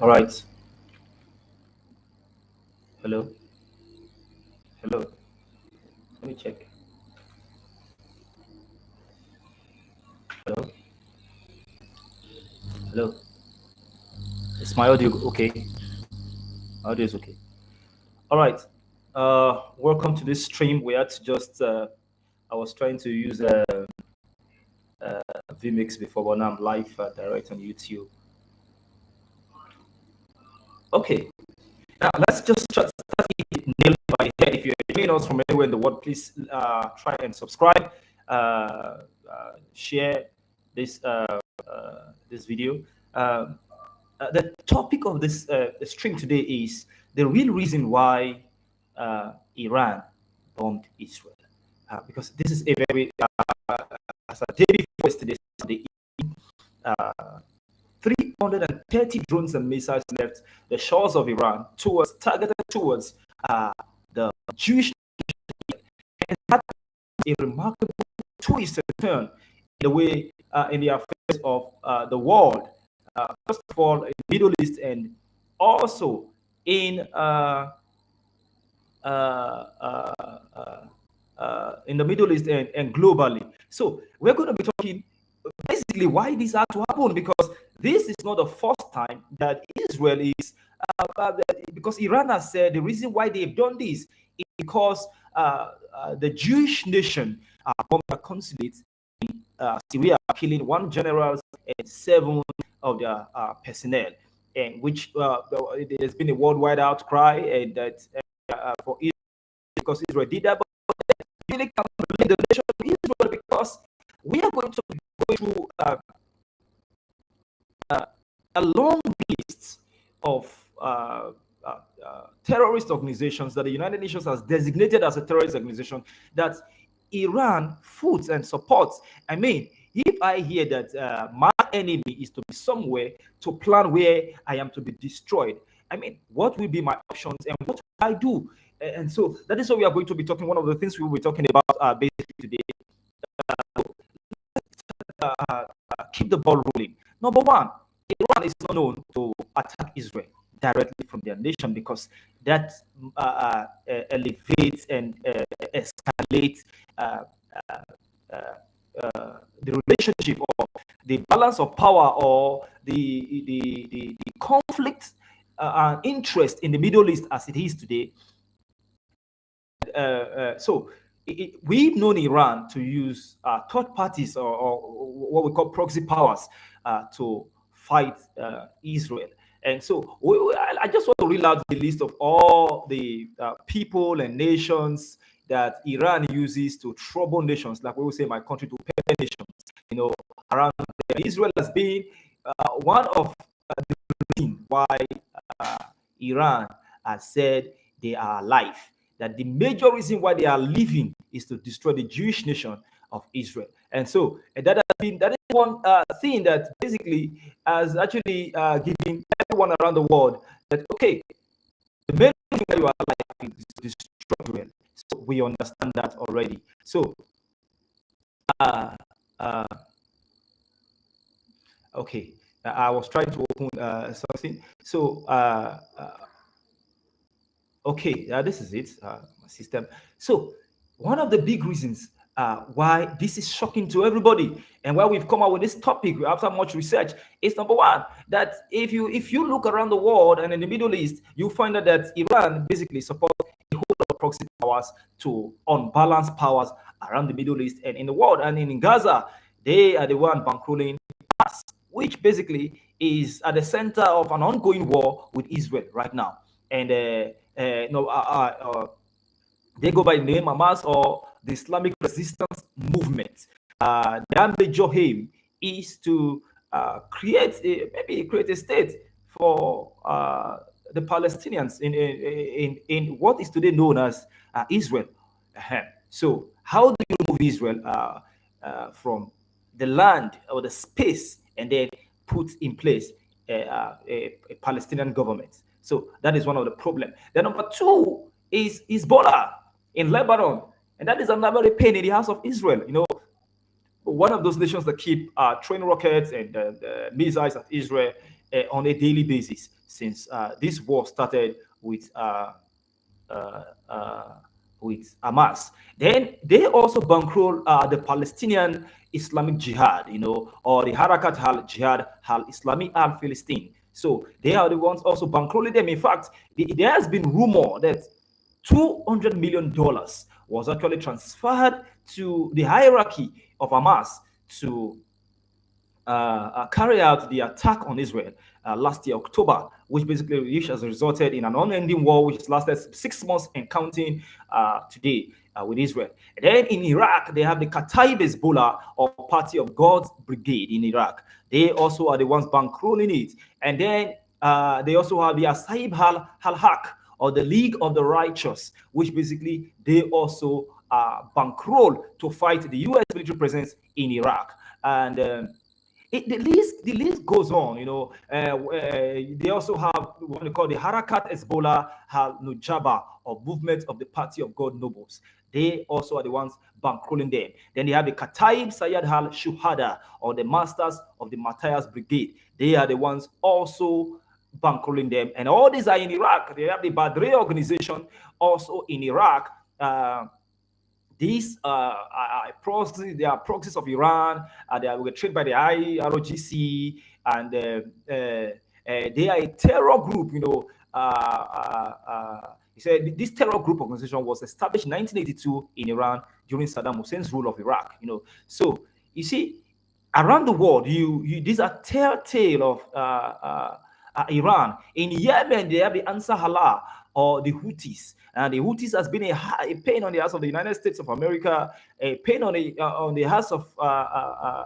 All right. Hello. Hello. Let me check. Hello. Hello. Is my audio okay? Audio is okay. All right. Welcome to this stream. We had to just. I was trying to use vMix before, but now I'm live direct on YouTube. Okay. Now let's just start it nail by head. If you're joining us from anywhere in the world, please try and subscribe, share this video. The topic of this stream today is the real reason why Iran bombed Israel. Because this is a very, as a day before yesterday, uh, 330 drones and missiles left the shores of Iran targeted towards the Jewish, and that is a remarkable twist and turn in the way in the affairs of the world. First of all, in the Middle East, and also in the Middle East and globally. So we're going to be talking basically why this had to happen, because this is not the first time that Israel is, because Iran has said the reason why they've done this is because the Jewish nation bombed a consulate in Syria, killing one general and 7 of their personnel, and which there's been a worldwide outcry, and that for Israel, because Israel did that, but really can't blame the nation of Israel, because we are going to go through a long list of terrorist organizations that the United Nations has designated as a terrorist organization that Iran foots and supports. I mean, if I hear that my enemy is to be somewhere to plan where I am to be destroyed, I mean, what will be my options and what will I do? And so that is what we are going to be talking. One of the things we will be talking about basically today. Keep the ball rolling. Number one, Iran is not known to attack Israel directly from their nation, because that elevates and escalates uh, the relationship or the balance of power, or the conflict interest in the Middle East as it is today. So we've known Iran to use third parties, or what we call proxy powers, to fight Israel. And so I just want to read out the list of all the people and nations that Iran uses to trouble nations, like we will say, my country, to pay nations, around there. Israel has been one of the reasons why Iran has said they are alive, that the major reason why they are living is to destroy the Jewish nation of Israel. And so that is one thing that basically has actually given everyone around the world that, okay, the main reason why you are alive is to destroy Israel. So we understand that already. So uh, okay, I was trying to open something. So okay, this is it, my system. So one of the big reasons why this is shocking to everybody, and why we've come out with this topic after much research, is number one, that if you look around the world and in the Middle East, you find out that Iran basically supports a whole lot of proxy powers to unbalance powers around the Middle East and in the world. And in Gaza, they are the one bankrolling Hamas, which basically is at the center of an ongoing war with Israel right now. And no, they go by the name Hamas, or the Islamic Resistance Movement. Their major aim is to create a state for the Palestinians in what is today known as Israel. So, how do you remove Israel from the land or the space, and then put in place a Palestinian government? So that is one of the problems. Then number two is Hezbollah in Lebanon, and that is another pain in the house of Israel. One of those nations that keep throwing rockets and missiles at Israel. on a daily basis since this war started with uh, uh, Hamas. Then they also bankroll the Palestinian Islamic Jihad, or the Harakat al Jihad al Islami al Philistine. So they are the ones also bankrolling them. In fact, there has been rumor that $200 million was actually transferred to the hierarchy of Hamas to carry out the attack on Israel last year, October, which has resulted in an unending war which has lasted 6 months and counting today with Israel. And then in Iraq, they have the Kataib Hezbollah, or Party of God's Brigade in Iraq. They also are the ones bankrolling it. And then they also have the Asaib al-Haq, or the League of the Righteous, which basically they also bankroll to fight the U.S. military presence in Iraq. And the list goes on. They also have what they call the Harakat Hezbollah Al Nujaba, or Movement of the Party of God Nobles. They also are the ones bankrolling them. Then they have the Kataib Sayyad Al Shuhada, or the Masters of the Matthias Brigade. They are the ones also bankrolling them. And all these are in Iraq. They have the Badr organization also in Iraq. These proxies, they are proxies of Iran. They were trained by the IRGC, and they are a terror group. He said this terror group organization was established in 1982 in Iran during Saddam Hussein's rule of Iraq. So you see, around the world, these are telltale of Iran. In Yemen, they have the Ansar Allah, or the Houthis. And the Houthis has been a pain on the hearts of the United States of America, a pain on the hearts of